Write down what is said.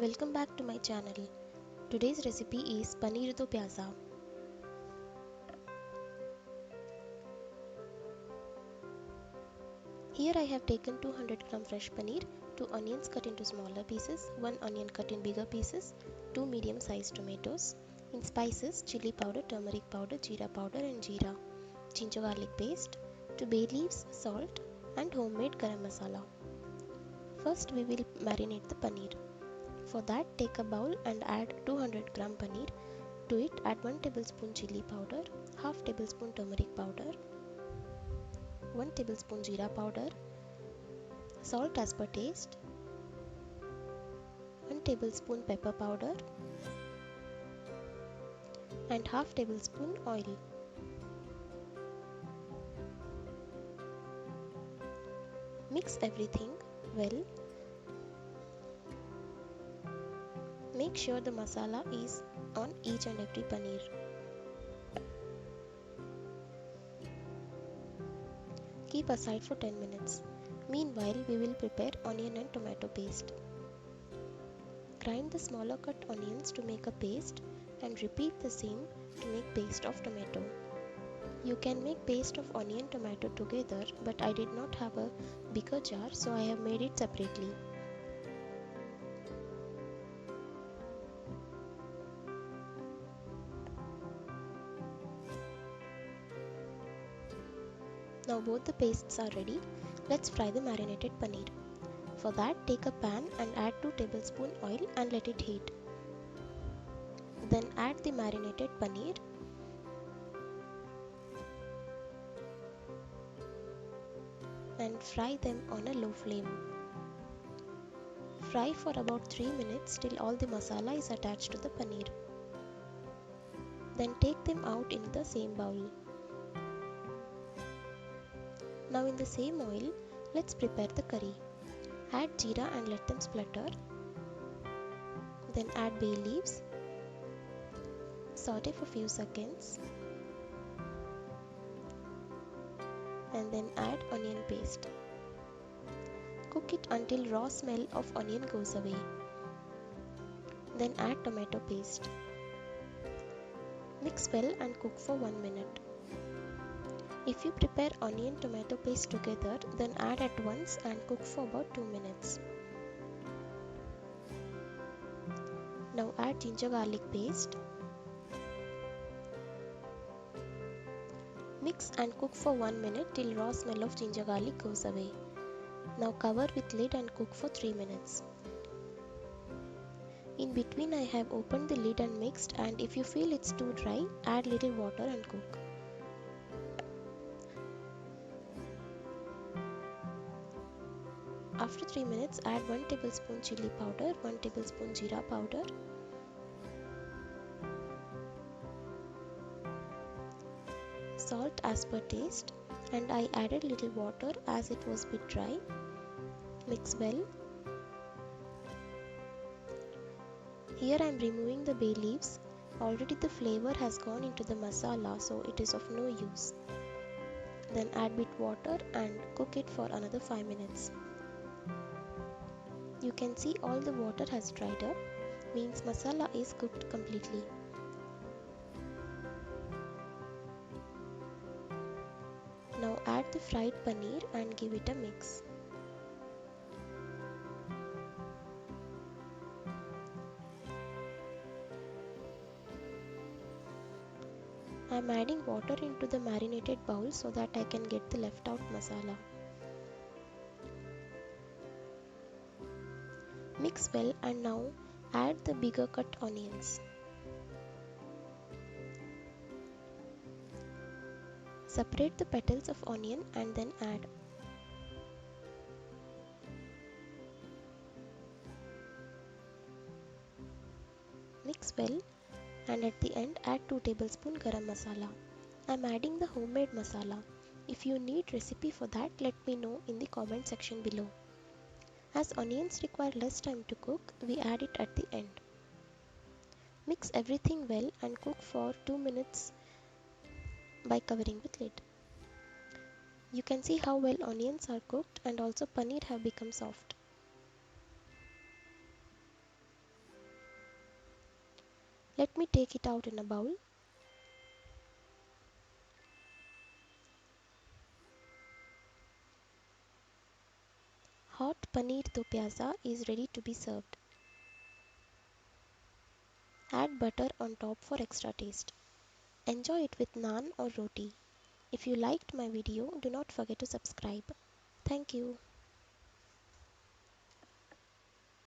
Welcome back to my channel. Today's recipe is Paneer Do Pyaza. Here I have taken 200 gram fresh paneer, 2 onions cut into smaller pieces, 1 onion cut in bigger pieces, 2 medium sized tomatoes. In spices, chili powder, turmeric powder, jeera powder and jeera, ginger garlic paste, 2 bay leaves, salt and homemade garam masala. First we will marinate the paneer. For that, take a bowl and add 200 gram paneer. To it, add 1 tablespoon chili powder, half tablespoon turmeric powder, 1 tablespoon jeera powder, salt as per taste, 1 tablespoon pepper powder and half tablespoon oil. Mix everything well. Make sure the masala is on each and every paneer. Keep aside for 10 minutes. Meanwhile, we will prepare onion and tomato paste. Grind the smaller cut onions to make a paste and repeat the same to make paste of tomato. You can make paste of onion tomato together, but I did not have a bigger jar, so I have made it separately. Now both the pastes are ready. Let's fry the marinated paneer. For that, take a pan and add 2 tablespoon oil and let it heat. Then add the marinated paneer and fry them on a low flame. Fry for about 3 minutes till all the masala is attached to the paneer. Then take them out in the same bowl. Now in the same oil, let's prepare the curry. Add jeera and let them splutter. Then add bay leaves. Saute for few seconds. And then add onion paste. Cook it until raw smell of onion goes away. Then add tomato paste. Mix well and cook for 1 minute. If you prepare onion tomato paste together, then add at once and cook for about 2 minutes. Now add ginger garlic paste. Mix and cook for 1 minute till raw smell of ginger garlic goes away. Now cover with lid and cook for 3 minutes. In between I have opened the lid and mixed, and if you feel it's too dry, add little water and cook. After 3 minutes, add 1 tablespoon chili powder, 1 tablespoon jeera powder, salt as per taste, and I added little water as it was bit dry. Mix well. Here I am removing the bay leaves. Already the flavor has gone into the masala, so it is of no use. Then add bit water and cook it for another 5 minutes. You can see all the water has dried up, means masala is cooked completely. Now add the fried paneer and give it a mix. I am adding water into the marinated bowl so that I can get the left out masala. Mix well and now add the bigger cut onions. Separate the petals of onion and then add. Mix well and at the end add 2 tablespoon garam masala. I am adding the homemade masala. If you need recipe for that, let me know in the comment section below. As onions require less time to cook, we add it at the end. Mix everything well and cook for 2 minutes by covering with lid. You can see how well onions are cooked and also paneer have become soft. Let me take it out in a bowl. Hot Paneer Do Pyaza is ready to be served. Add butter on top for extra taste. Enjoy it with naan or roti. If you liked my video, do not forget to subscribe. Thank you.